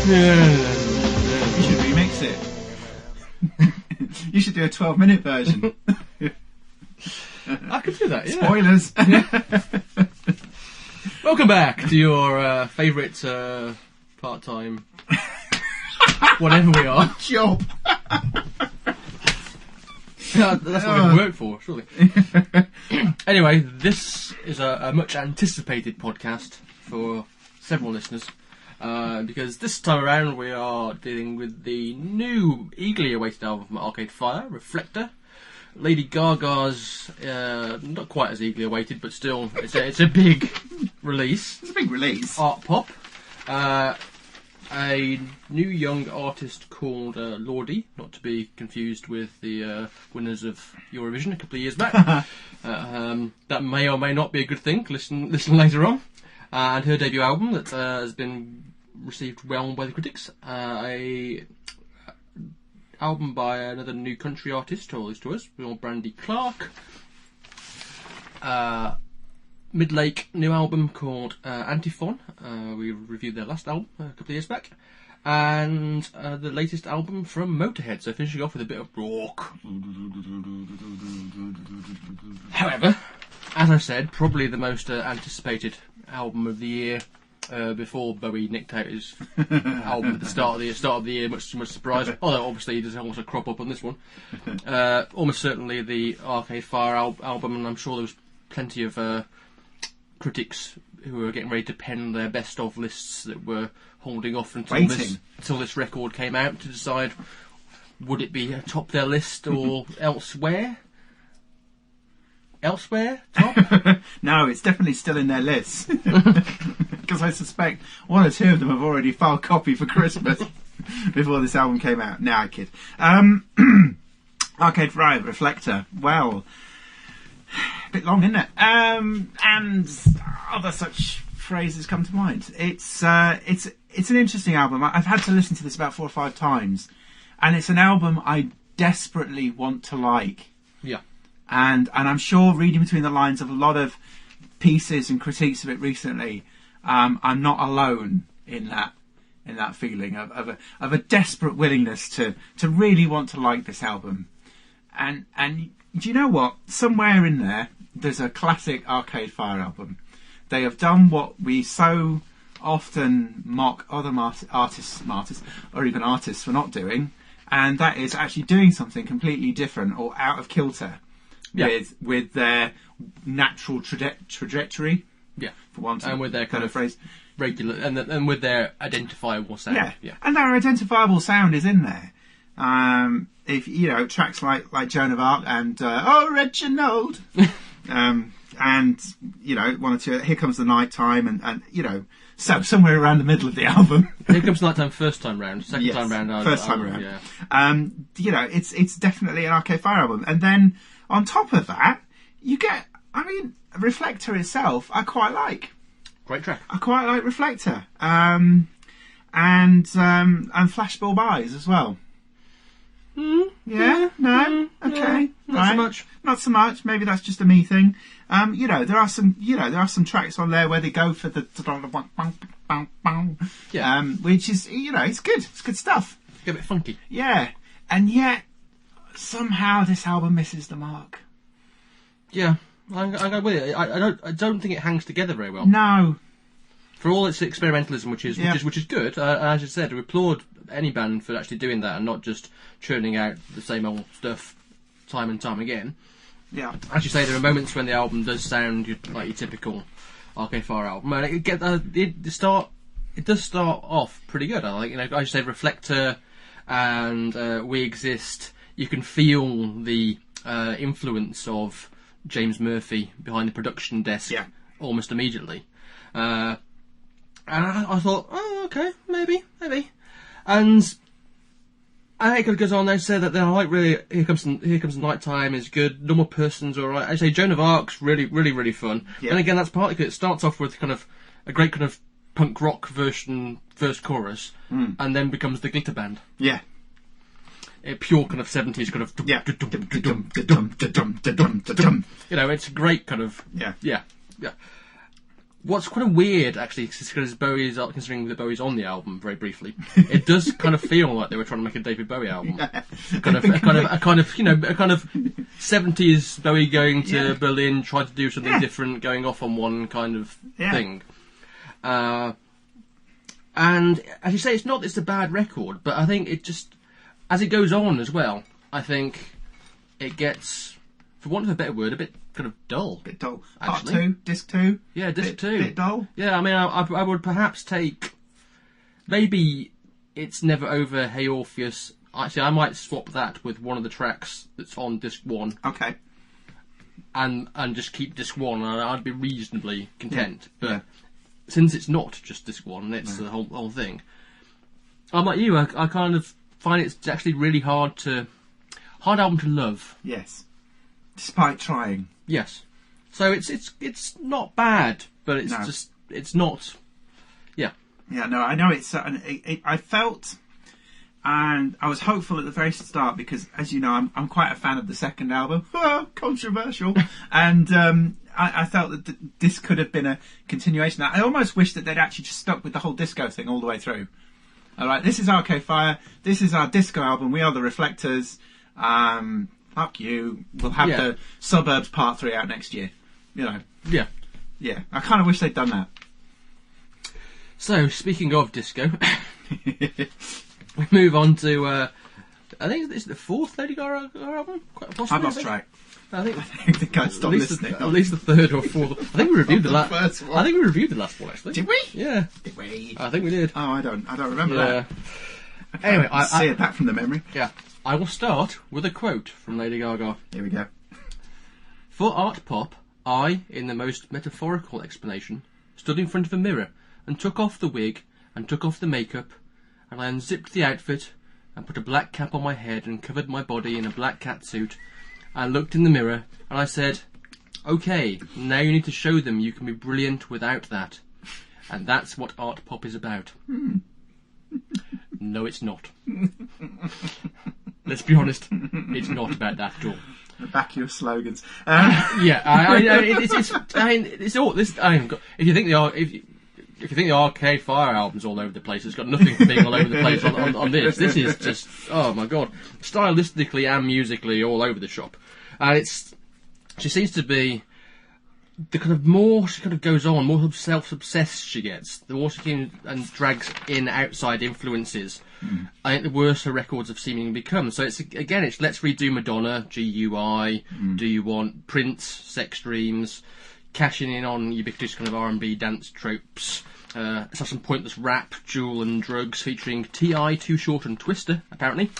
You should remix it. You should do a 12-minute version. I could do that, yeah. Spoilers. Welcome back to your favourite part-time... whatever we are. Job. That's what we work for, surely. Anyway, this is a much anticipated podcast for several listeners, because this time around we are dealing with the new, eagerly awaited album from Arcade Fire, Reflector. Lady Gaga's not quite as eagerly awaited, but still, it's a big release. It's a big release. Artpop. A new young artist called Lorde, not to be confused with the winners of Eurovision a couple of years back. That may or may not be a good thing. Listen later on. And her debut album that has been received well by the critics. A album by another new country artist, told this to us, called Brandy Clark. Midlake new album called Antiphon. We reviewed their last album a couple of years back. And the latest album from Motorhead. So finishing off with a bit of rock. However, as I said, probably the most anticipated album of the year. Before Bowie nicked out his album at the start of the year, much surprise. Although obviously he does also crop up on this one. Almost certainly the Arcade Fire album, and I'm sure there was plenty of critics who were getting ready to pen their best of lists that were holding off until this record came out to decide would it be atop their list or elsewhere. Elsewhere? Top? No, it's definitely still in their list. Because I suspect one or two of them have already filed copy for Christmas before this album came out. No, I kid. Arcade Fire, Reflector. Well, a bit long, isn't it? And other such phrases come to mind. It's an interesting album. I've had to listen to this about 4 or 5 times, and it's an album I desperately want to like. Yeah. And I'm sure, reading between the lines of a lot of pieces and critiques of it recently, I'm not alone in that feeling of a desperate willingness to really want to like this album. And do you know what? Somewhere in there's a classic Arcade Fire album. They have done what we so often mock other artists or even artists for not doing, and that is actually doing something completely different or out of kilter. Yeah. With their natural trajectory, yeah, for one, and with their kind of phrase, regular, and with their identifiable sound, yeah, and their identifiable sound is in there. If you know tracks like Joan of Arc and Oh Reginald, and you know one or two. Here Comes the Night Time, and you know, so somewhere around the middle of the album. Here Comes the Night Time, first time round, second time round, first time round. Yeah. You know, it's definitely an Arcade Fire album, and then on top of that, you get, I mean, Reflector itself, I quite like. Great track. I quite like Reflector, and Flashbulb Eyes as well. Yeah, no, okay, not so much. Not so much. Maybe that's just a me thing. You know, there are some tracks on there where they go for the which is, you know, it's good. It's good stuff. It's a bit funky. Yeah, and yet somehow this album misses the mark. Yeah, I'm going with it. I don't think it hangs together very well. No. For all its experimentalism, which is good, as I said, we applaud any band for actually doing that and not just churning out the same old stuff time and time again. Yeah. As you say, there are moments when the album does sound like your typical Arcade Fire album, and it does start off pretty good. I like, you know, as you said, Reflector and We Exist. You can feel the influence of James Murphy behind the production desk almost immediately. And I thought, oh, okay, maybe. And it goes on there to say that they're like, really, Here Comes the Night Time is good. Normal Person's alright. I say Joan of Arc's really fun. Yeah. And again, that's partly because it starts off with kind of a great kind of punk rock version, first chorus, and then becomes the glitter band. Yeah. A pure kind of 70s kind of... You know, it's a great kind of... Yeah. what's kind of weird, actually, because considering that Bowie's on the album very briefly, it does kind of feel like they were trying to make a David Bowie album. Yeah. A kind of 70s Bowie going to Berlin, trying to do something different, going off on one kind of thing. And as you say, it's a bad record, but I think it just, as it goes on as well, I think it gets, for want of a better word, a bit kind of dull. Bit dull. Actually. Part 2, disc 2. Yeah, disc 2. Bit dull. Yeah, I mean, I would perhaps take, maybe It's Never Over, Hey Orpheus. Actually, I might swap that with one of the tracks that's on disc 1. Okay. And just keep disc 1, and I'd be reasonably content. But since it's not just disc 1, it's the whole thing. I'm like you, I kind of find it's actually really hard album to love. Yes. Despite trying. Yes. So it's not bad, but it's not. Yeah. Yeah. No, I know it's. I felt, and I was hopeful at the very start because, as you know, I'm quite a fan of the second album. Controversial, and I felt that this could have been a continuation. I almost wish that they'd actually just stuck with the whole disco thing all the way through. All right, this is Arcade Fire. This is our disco album. We are the Reflectors. Fuck you. We'll have the Suburbs Part 3 out next year. You know. Yeah. Yeah. I kind of wish they'd done that. So, speaking of disco, we move on to, I think it's the fourth Lady GaGa album? Quite possibly, I've lost track. I think I stopped listening. At least the third or fourth. I think we reviewed the last. First one. I think we reviewed the last one actually. Did we? Yeah. Did we? I think we did. Oh, I don't remember that. Anyway, I see it back from the memory. Yeah. I will start with a quote from Lady GaGa. Here we go. For Artpop, I, in the most metaphorical explanation, stood in front of a mirror and took off the wig and took off the makeup, and I unzipped the outfit and put a black cap on my head and covered my body in a black catsuit. I looked in the mirror and I said, "Okay, now you need to show them you can be brilliant without that." And that's what Artpop is about. No, it's not. Let's be honest, it's not about that at all. Back your slogans. It's all this. If you think the Arcade Fire album's all over the place, it's got nothing being all over the place on this. This is just, oh my god, stylistically and musically all over the shop. And she seems to be, the kind of more she kind of goes on, more self-obsessed she gets, the more she can and drags in outside influences. I think the worse her records have seemingly become. So it's let's redo Madonna, GUI, Do You Want, Prince, Sex Dreams, cashing in on ubiquitous kind of R&B dance tropes. It's some pointless rap, Jewel and Drugs featuring T.I., Too Short and Twister, apparently.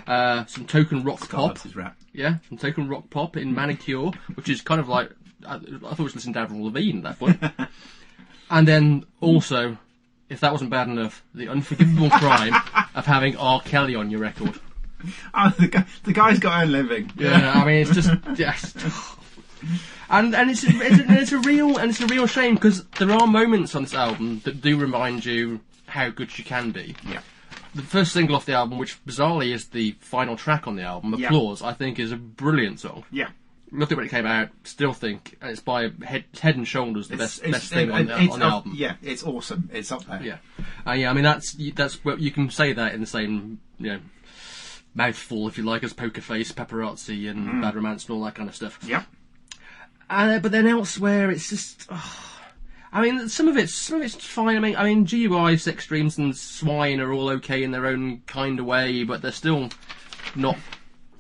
Some token rock pop. Rap. Yeah, some token rock pop in Manicure, which is kind of like, I thought it was listening to Avril Lavigne at that point. And then also, if that wasn't bad enough, the unforgivable crime of having R. Kelly on your record. Oh, the guy's got her living. Yeah, I mean, it's just... Yes. And it's a real shame, because there are moments on this album that do remind you how good she can be. Yeah. The first single off the album, which bizarrely is the final track on the album, Applause, I think is a brilliant song. Yeah. Loved it when it came out. Still think it's by head and shoulders the best thing on the album. Yeah, it's awesome. It's up there. Yeah. I mean that's what you can say that in the same mouthful if you like as Poker Face, Paparazzi, and Bad Romance and all that kind of stuff. Yeah. But then elsewhere, it's just. I mean, some of it's fine. I mean, GUI, Sex Dreams, and Swine are all okay in their own kind of way, but they're still not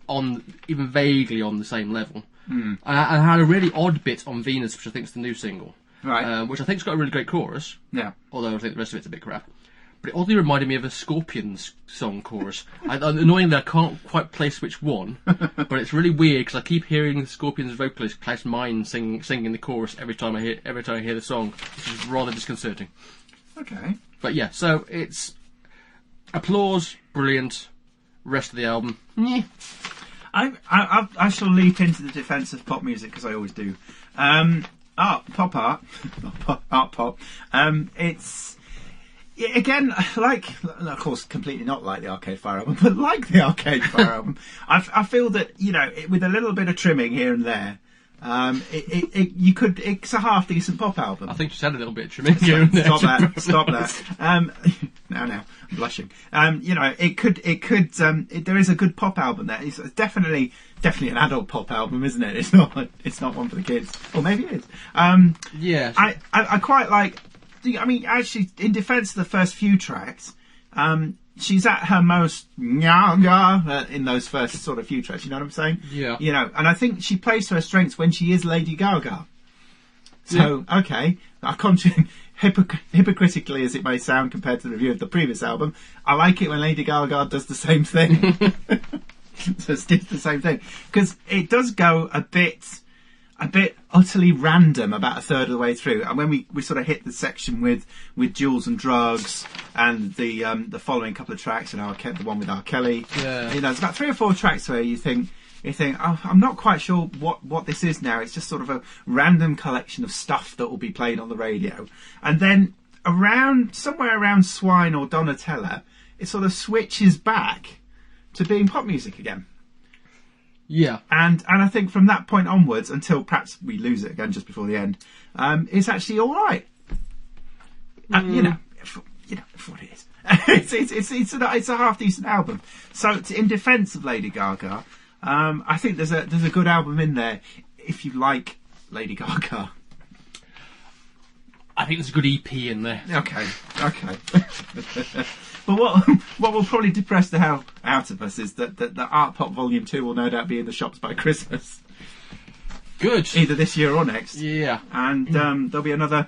on even vaguely on the same level. I had a really odd bit on Venus, which I think is the new single, right? Which I think's got a really great chorus. Yeah. Although I think the rest of it's a bit crap. But it oddly reminded me of a Scorpions song chorus. Annoyingly, I can't quite place which one, but it's really weird because I keep hearing the Scorpions vocalist Klaus Meine singing the chorus every time I hear the song, which is rather disconcerting. Okay. But yeah, so it's Applause, brilliant. Rest of the album, yeah. I shall leap into the defence of pop music because I always do. Artpop. It's. Again, like, of course, completely not like the Arcade Fire album, but like the Arcade Fire album, I feel that, with a little bit of trimming here and there, It's a half decent pop album. I think she's had a little bit of trimming here and there. Stop that. Now, I'm blushing. There is a good pop album there. It's definitely an adult pop album, isn't it? It's not one for the kids. Or maybe it is. Yeah. I quite like, I mean, actually, in defence of the first few tracks, she's at her most in those first sort of few tracks, you know what I'm saying? Yeah. And I think she plays to her strengths when she is Lady Gaga. So, okay, hypocritically as it may sound compared to the review of the previous album, I like it when Lady Gaga does the same thing. So it's the same thing. Because it does go a bit utterly random about a third of the way through, and when we sort of hit the section with Jewels and Drugs and the following couple of tracks, and the one with R. Kelly, there's about 3 or 4 tracks where you think, oh, I'm not quite sure what this is now. It's just sort of a random collection of stuff that will be played on the radio, and then somewhere around Swine or Donatella, it sort of switches back to being pop music again. Yeah, and I think from that point onwards, until perhaps we lose it again just before the end, it's actually all right. For what it is, it's a half decent album. So, in defence of Lady Gaga, I think there's a good album in there if you like Lady Gaga. I think there's a good EP in there. Okay. But what will probably depress the hell out of us is that the Artpop Volume 2 will no doubt be in the shops by Christmas. Good. Either this year or next. Yeah. And there'll be another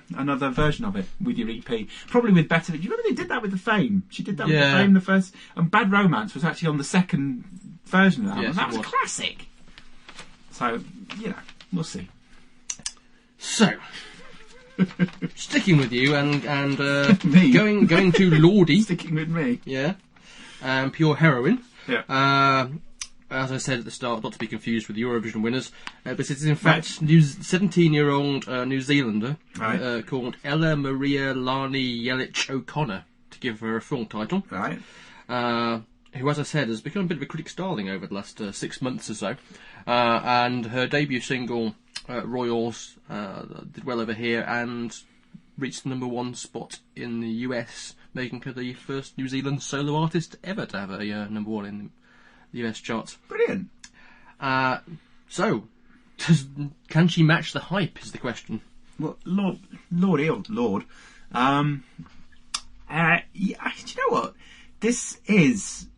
version of it with your EP. Probably with better... Do you remember they did that with The Fame? She did that with The Fame, the first... And Bad Romance was actually on the second version of that. Yes, that was a classic. So, we'll see. So... sticking with you and me. going to Lorde. Sticking with me. Yeah. Pure Heroine. Yeah. As I said at the start, not to be confused with the Eurovision winners, but it is in fact 17-year-old New Zealander called Ella Maria Lani Yelich O'Connor, to give her a full title. Right. Who, as I said, has become a bit of a critic's darling over the last 6 months or so. And her debut single, Royals, did well over here and reached the #1 spot in the US, making her the first New Zealand solo artist ever to have a #1 in the US charts. Brilliant. So, can she match the hype, is the question. Well, Lorde. Do you know what? This is...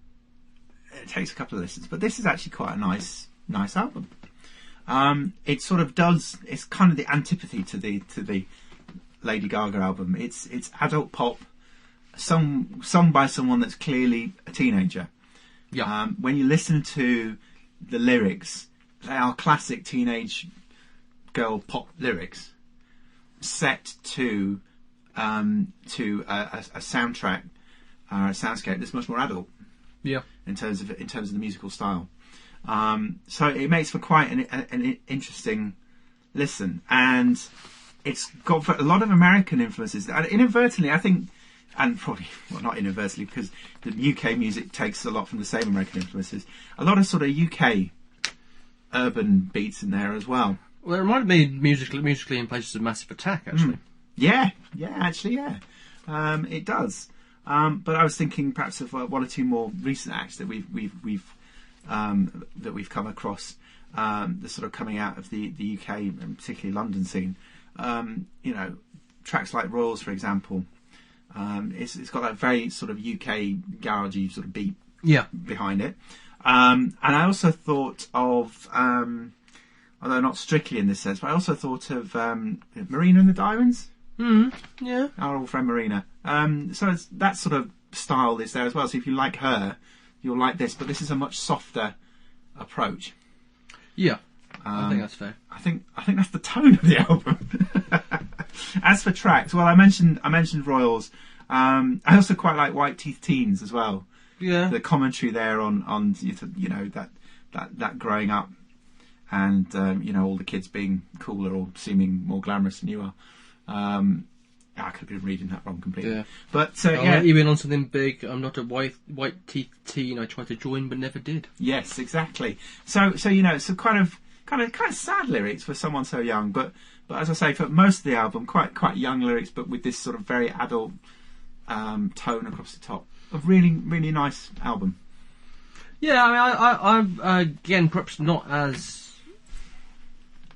It takes a couple of listens, but this is actually quite a nice album. It sort of does... It's kind of the antipathy to the Lady Gaga album. It's adult pop, sung by someone that's clearly a teenager. Yeah. When you listen to the lyrics, they are classic teenage girl pop lyrics, set to a soundtrack, a soundscape that's much more adult. Yeah. In terms of the musical style. So it makes for quite an interesting listen, and it's got a lot of American influences. And inadvertently, I think, and probably, well, not inadvertently, because the UK music takes a lot from the same American influences. A lot of sort of UK urban beats in there as well. Well, it reminded me musically in places of Massive Attack, actually. Yeah, it does. But I was thinking perhaps of one or two more recent acts that we've come across, the sort of coming out of the UK and particularly London scene. Tracks like Royals, for example. It's got that very sort of UK garagey sort of beat behind it. And I also thought of, although not strictly in this sense, but I also thought of Marina and the Diamonds. Yeah. Our old friend Marina. So it's that sort of style is there as well. So if you like her, you'll like this. But this is a much softer approach. Yeah, I think that's fair. I think that's the tone of the album. As for tracks, well, I mentioned Royals. I also quite like White Teeth Teens as well. Yeah. The commentary there on that growing up, and all the kids being cooler or seeming more glamorous than you are. I could have been reading that wrong completely. Yeah. But let you in on something big. I'm not a white teeth teen. I tried to join but never did. Yes, exactly. So it's a kind of kind of sad lyrics for someone so young. But as I say, for most of the album, quite young lyrics, but with this sort of very adult tone across the top. A really, really nice album. Yeah, I mean, I again, perhaps not as.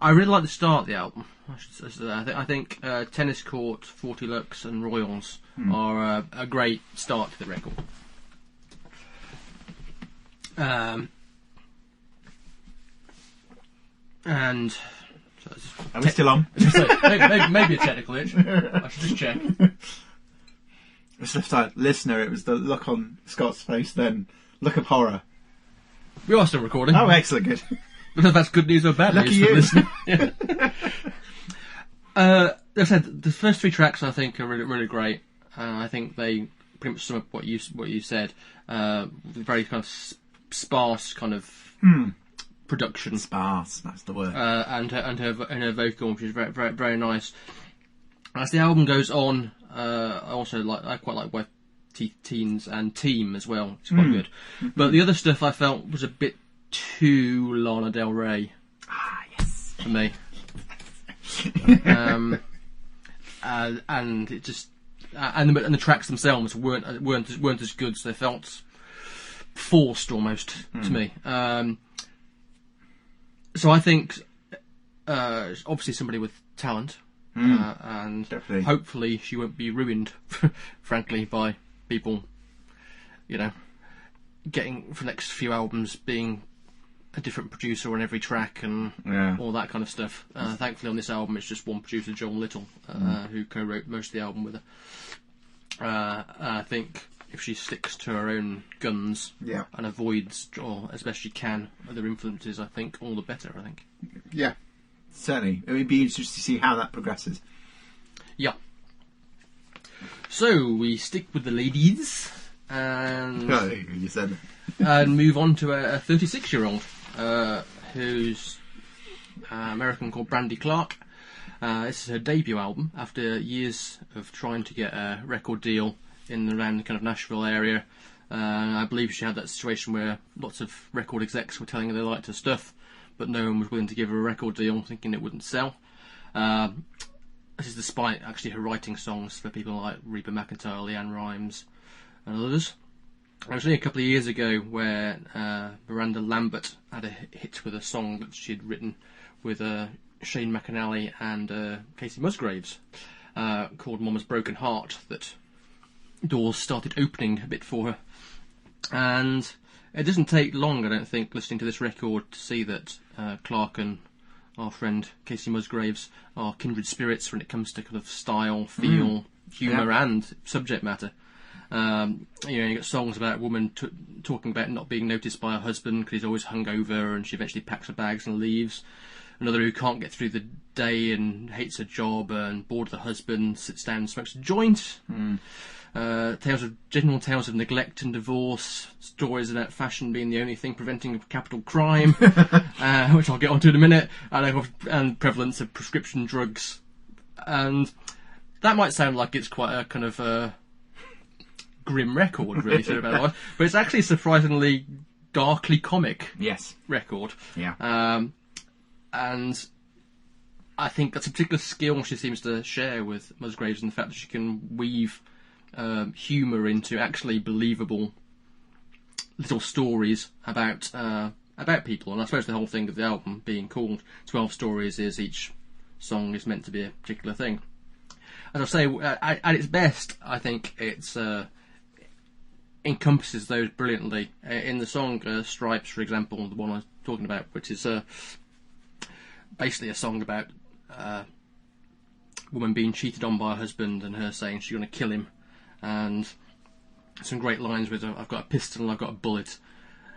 I really like the start of the album. I think Tennis Court, 40 Lux, and Royals are a great start to the record. And are we still on? Maybe a technical itch. I should just check. It's like listener. It was the look on Scott's face. Then look of horror. We are still recording. Oh, excellent, good. Because that's good news or bad news for the listener. As I said, the first 3 tracks I think are really, really great. I think they pretty much sum up what you said. Very kind of sparse kind of production. Sparse, that's the word. And her vocal, which is very, very, very nice. As the album goes on, I quite like Wife Teens and Team as well. It's quite good. But the other stuff I felt was a bit too Lana Del Rey. Ah, yes. For me. And it just and the tracks themselves weren't as good, so they felt forced almost to me. So I think obviously somebody with talent, and definitely. Hopefully she won't be ruined, frankly, by people, getting for the next few albums being a different producer on every track and all that kind of stuff. Thankfully on this album it's just one producer, Joel Little, who co-wrote most of the album with her. I think if she sticks to her own guns and avoids, or as best she can, other influences, I think all the better, I think. Yeah, certainly. It would be interesting to see how that progresses. Yeah. So we stick with the ladies and you said and move on to a 36-year-old who's American, called Brandy Clark. This is her debut album after years of trying to get a record deal in and around the kind of Nashville area. I believe she had that situation where lots of record execs were telling her they liked her stuff, but no one was willing to give her a record deal, thinking it wouldn't sell. This is despite actually her writing songs for people like Reba McEntire, Leanne Rimes, and others. It was only a couple of years ago where Miranda Lambert had a hit with a song that she'd written with Shane McAnally and Casey Musgraves called Mama's Broken Heart, that doors started opening a bit for her. And it doesn't take long, I don't think, listening to this record to see that Clark and our friend Casey Musgraves are kindred spirits when it comes to kind of style, feel, humour and subject matter. You got songs about a woman talking about not being noticed by her husband because he's always hungover, and she eventually packs her bags and leaves. Another who can't get through the day and hates her job and bored of the husband, sits down and smokes a joint. General tales of neglect and divorce, stories about fashion being the only thing preventing capital crime, which I'll get onto in a minute, and prevalence of prescription drugs. And that might sound like it's quite a kind of grim record, really, sort of about life, but it's actually a surprisingly darkly comic record. Yeah. And I think that's a particular skill she seems to share with Musgraves, and the fact that she can weave humour into actually believable little stories about people. And I suppose the whole thing of the album being called 12 Stories is each song is meant to be a particular thing. As I say, at its best, I think it's encompasses those brilliantly. In the song Stripes, for example, the one I was talking about, which is basically a song about a woman being cheated on by her husband and her saying she's going to kill him, and some great lines with I've got a pistol and I've got a bullet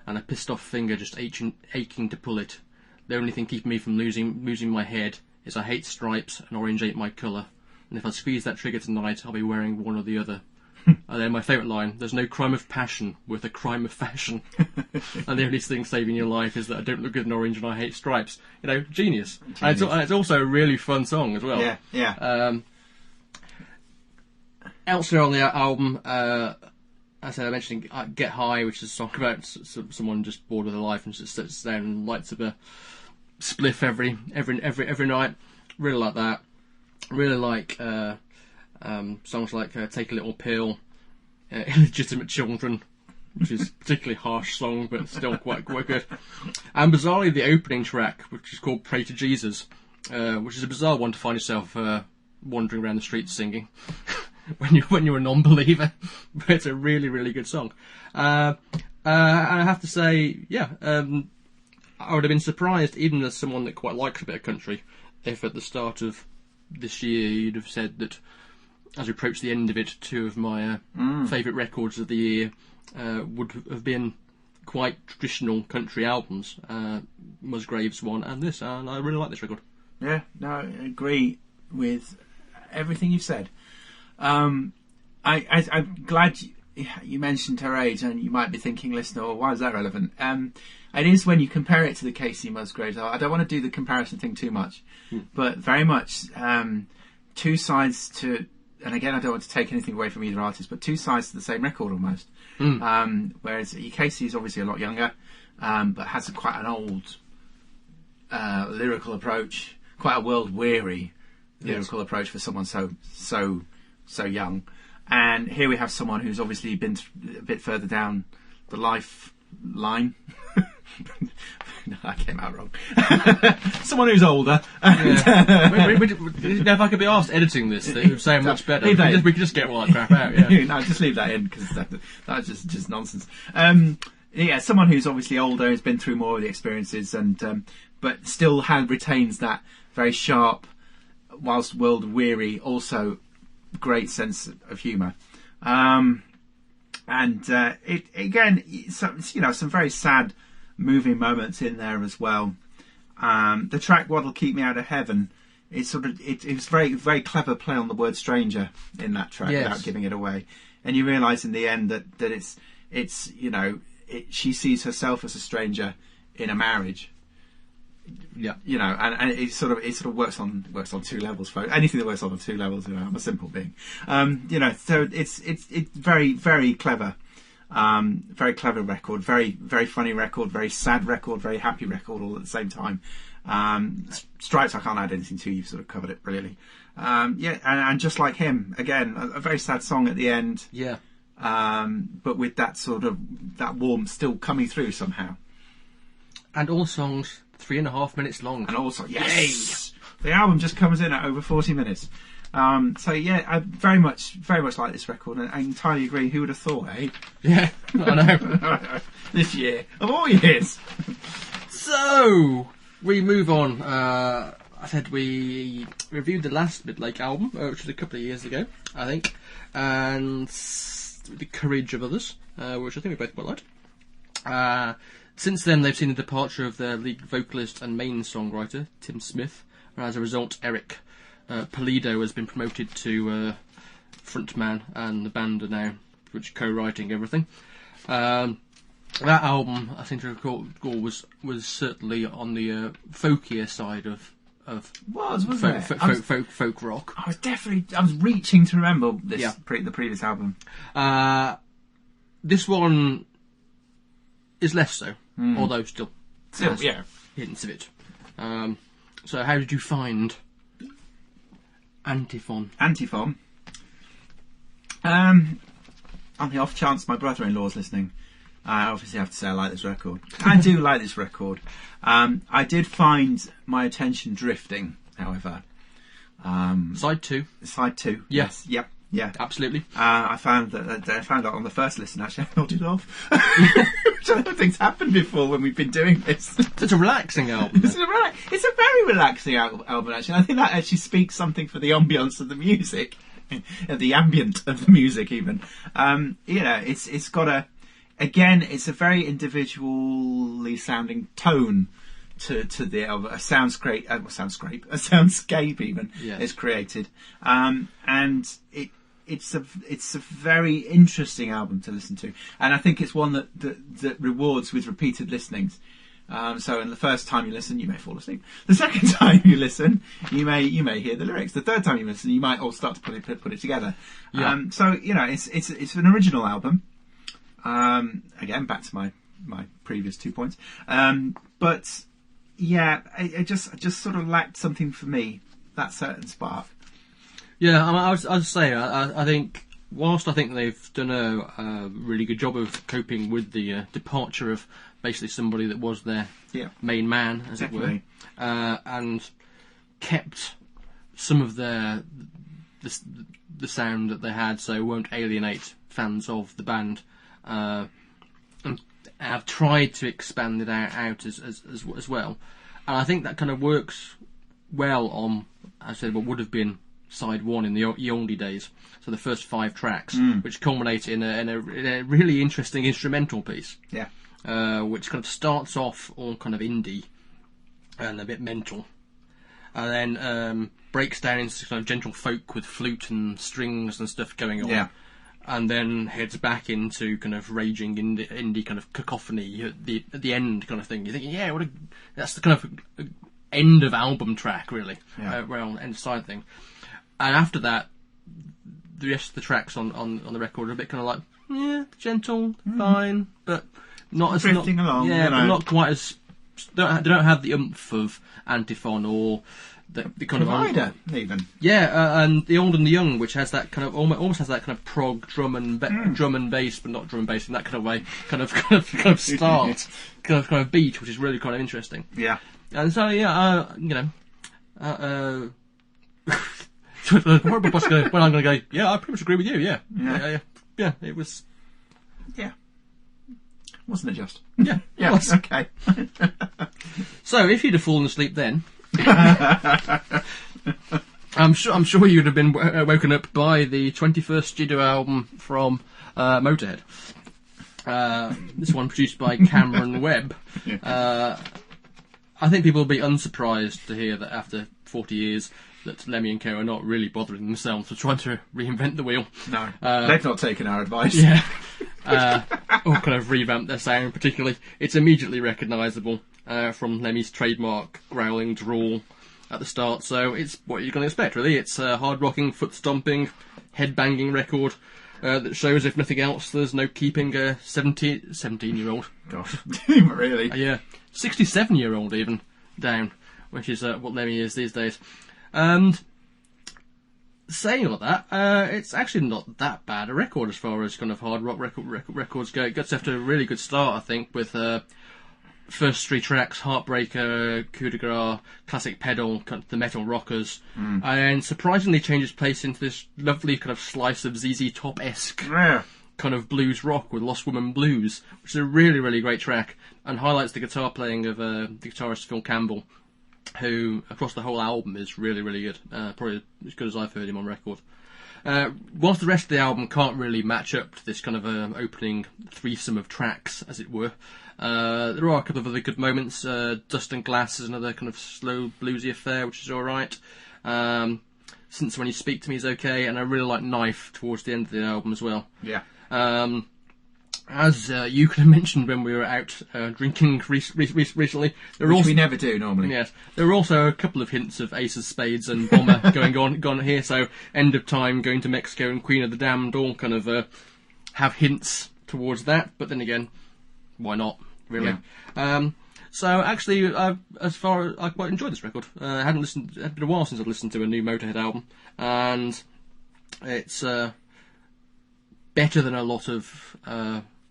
and a pissed off finger just aching to pull it. The only thing keeping me from losing my head is I hate stripes and orange ain't my colour, and if I squeeze that trigger tonight I'll be wearing one or the other. And then my favourite line, there's no crime of passion worth a crime of fashion. And the only thing saving your life is that I don't look good in orange and I hate stripes. Genius. And it's also a really fun song as well. Yeah. Elsewhere on the album, as I mentioned, Get High, which is a song about someone just bored with their life and just sits down and lights up a spliff every night. Really like that. Really like songs like Take a Little Pill, Illegitimate Children, which is a particularly harsh song, but still quite good. And bizarrely, the opening track, which is called Pray to Jesus, which is a bizarre one to find yourself wandering around the streets singing when you're a non-believer. But it's a really, really good song. And I have to say, I would have been surprised, even as someone that quite likes a bit of country, if at the start of this year you'd have said that, as we approach the end of it, two of my favourite records of the year would have been quite traditional country albums. Musgrave's one and this, and I really like this record. Yeah, no, I agree with everything you've said. I'm glad you mentioned her age, and you might be thinking, listener, well, why is that relevant? It is when you compare it to the Casey Musgraves. I don't want to do the comparison thing too much, but very much two sides to, and again, I don't want to take anything away from either artist, but two sides to the same record almost. Whereas Casey is obviously a lot younger, but has quite an old lyrical approach, quite a world-weary lyrical approach for someone so young. And here we have someone who's obviously been a bit further down the life line. No, I came out wrong. Someone who's older. If I could be asked editing this, it would sound much better. We could just get all that crap out. Yeah. No, just leave that in, because that's just nonsense. Someone who's obviously older, has been through more of the experiences, and but still retains that very sharp, whilst world weary, also great sense of humour. It again, some very sad, moving moments in there as well. The track "What'll Keep Me Out of Heaven," it was very, very clever play on the word stranger in that track, yes, without giving it away. And you realise in the end that she sees herself as a stranger in a marriage. Yeah, and it sort of works on two levels. Folks. Anything that works on two levels, I'm a simple being. So it's very, very clever, very clever record, very, very funny record, very sad record, very happy record, all at the same time. Stripes, I can't add anything to. You've sort of covered it brilliantly. And just like him, again, a very sad song at the end. Yeah. But with that sort of that warmth still coming through somehow. And all songs 3.5 minutes long. And also, yes, the album just comes in at over 40 minutes. I very much like this record, and I entirely agree. Who would have thought, eh? Yeah, I know. This year, of all years. So, we move on. I said we reviewed the last Midlake album, which was a couple of years ago, I think, and The Courage of Others, which I think we both quite liked. Since then, they've seen the departure of their lead vocalist and main songwriter, Tim Smith, and as a result, Eric Pulido has been promoted to frontman, and the band are now co-writing everything. That album, I seem to recall, was certainly on the folkier side of folk rock. I was reaching to remember this the previous album. This one is less so, although still hints of it. So how did you find Antiphon? On the off chance my brother-in-law's listening, I obviously have to say I like this record. I do like this record. I did find my attention drifting, however. Side 2. Yes. Yep. Yeah, absolutely. I found that on the first listen. Actually, I nodded off, which I don't think's happened before when we've been doing this. It's a relaxing album. It's a very relaxing album. Actually, I think that actually speaks something for the ambience of the music, the ambient of the music, even. It's got it's a very individually sounding tone to the album. A soundscape even is created, and it's a very interesting album to listen to, and I think it's one that rewards with repeated listenings. So in the first time you listen, you may fall asleep. The second time you listen, you may hear the lyrics. The third time you listen, you might all start to put it together. Yeah. It's an original album. Again, back to my previous 2 points. But yeah, it just sort of lacked something for me, that certain spark. Yeah, I would say I think whilst I think they've done a really good job of coping with the departure of basically somebody that was their main man, as Definitely. it were, and kept some of the sound that they had, so won't alienate fans of the band, and have tried to expand it out as well, and I think that kind of works well on, I said, what would have been side one in the oldie days, so the first 5 tracks, which culminate in a really interesting instrumental piece, which kind of starts off all kind of indie and a bit mental, and then breaks down into kind of gentle folk with flute and strings and stuff going on, and then heads back into kind of raging indie kind of cacophony at the end kind of thing. You're thinking, that's the kind of end of album track, really, well, end side thing. And after that, the rest of the tracks on the record are a bit kind of like, gentle, fine, but not as drifting along. Yeah, but not quite as. They don't have the oomph of Antiphon or the kind Provider, even. Yeah, and the Old and the Young, which has that kind of almost has that kind of prog drum and bass, but not drum and bass in that kind of way, kind of start, kind of beat, which is really kind of interesting. Yeah. And so horrible boss go. Well, I'm going to go. Yeah, I pretty much agree with you. Yeah. It was. Yeah. Wasn't it just? Yeah. Yeah. It was. Okay. So, if you'd have fallen asleep then, I'm sure you'd have been woken up by the 21st studio album from Motorhead. This one produced by Cameron Webb. I think people will be unsurprised to hear that after 40 years that Lemmy and Co are not really bothering themselves with trying to reinvent the wheel. No, they've not taken our advice. Yeah. Or kind of revamp their sound particularly. It's immediately recognisable from Lemmy's trademark growling drawl at the start, so it's what you're going to expect, really. It's a hard-rocking, foot-stomping, head-banging record that shows, if nothing else, there's no keeping a 17-year-old. Gosh, really? 67-year-old even down, which is what Lemmy is these days. And saying all that, it's actually not that bad a record as far as kind of hard rock records go. It gets off to a really good start, I think, with first 3 tracks: Heartbreaker, Coup de Grace, Classic Pedal, kind of the Metal Rockers, and surprisingly changes place into this lovely kind of slice of ZZ Top-esque kind of blues rock with Lost Woman Blues, which is a really, really great track, and highlights the guitar playing of the guitarist Phil Campbell, who across the whole album is really, really good, probably as good as I've heard him on record. Whilst the rest of the album can't really match up to this kind of opening threesome of tracks, as it were, there are a couple of other good moments. Dust and Glass is another kind of slow bluesy affair, which is alright. Since When You Speak to Me is okay, and I really like Knife towards the end of the album as well. Yeah. As you could have mentioned when we were out drinking recently, Which we never do normally. Yes, there were also a couple of hints of Ace of Spades and Bomber going on here. So End of Time, Going to Mexico, and Queen of the Damned all kind of have hints towards that. But then again, why not? Really. Yeah. So actually, as far as I quite enjoyed this record. I hadn't listened. It had been a while since I'd listened to a new Motorhead album, and it's better than a lot of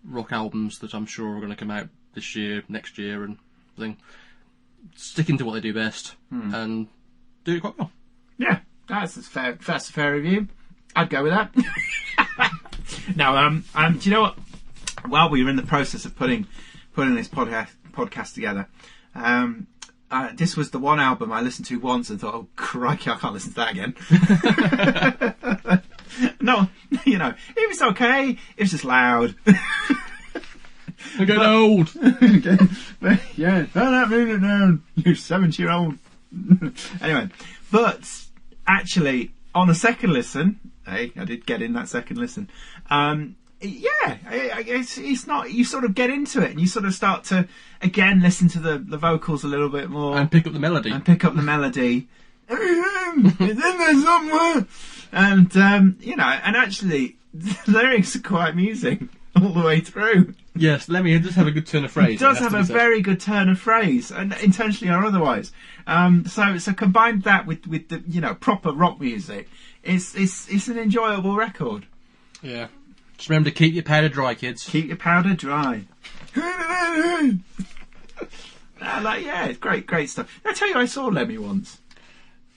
rock albums that I'm sure are going to come out this year, next year, and thing. Sticking to what they do best and do it quite well. Yeah, that's a fair review. I'd go with that. Now, do you know what? While we were in the process of putting this podcast together, this was the one album I listened to once and thought, oh crikey, I can't listen to that again. No, it was okay. It was just loud. I'm getting old. Yeah, turn that music down, you 70-year-old. Anyway, but actually, on a second listen, I did get in that second listen. It's not. You sort of get into it, and you sort of start to again listen to the vocals a little bit more, and pick up the melody. It's in there somewhere. And, and actually, the lyrics are quite amusing all the way through. Yes, Lemmy just have a good turn of phrase. He does have a very good turn of phrase, and intentionally or otherwise. So combined that with the proper rock music, it's an enjoyable record. Yeah. Just remember to keep your powder dry, kids. Keep your powder dry. It's great stuff. Did I tell you I saw Lemmy once?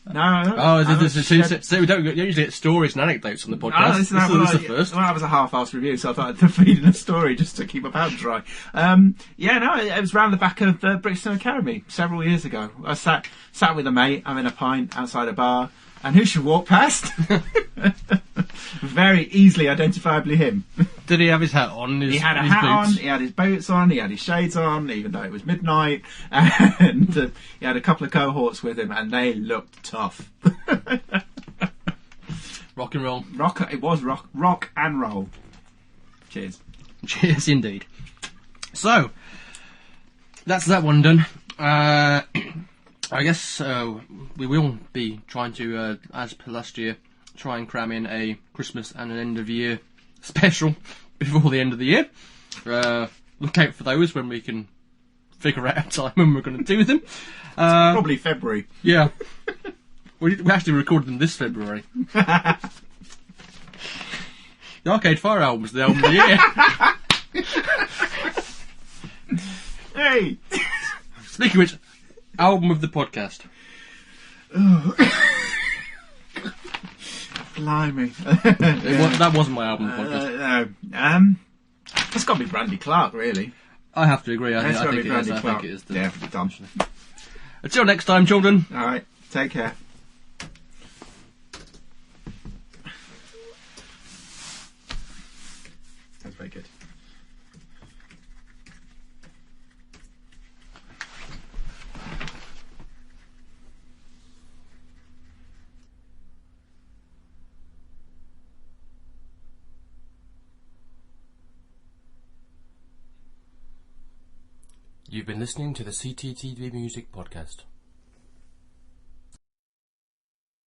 No. So we don't usually get stories and anecdotes on the podcast. This is the first. Well, that was a half-assed review, so I thought I'd feed in a story just to keep my powder dry. It was round the back of Brixton Academy several years ago. I sat with a mate having a pint outside a bar, and who should walk past? Very easily identifiably him. Did he have his hat on? He had a hat on, he had his boots on, he had his shades on, even though it was midnight, and he had a couple of cohorts with him, and they looked tough. Rock and roll. It was rock and roll. Cheers. Cheers indeed. So, that's that one done. I guess we will be trying to, as per last year, try and cram in a Christmas and an end of year special before the end of the year. Look out for those when we can figure out a time when we're going to do them. Probably February. Yeah. We actually recorded them this February. The Arcade Fire album's the album of the year. Hey! Speaking of which, album of the podcast. Blimey. That wasn't my album of the podcast. No. It's got to be Brandy Clark, really. I have to agree. I think it is. Yeah, done. Until next time, children. Alright, take care. That's very good. You've been listening to the CTTB Music Podcast.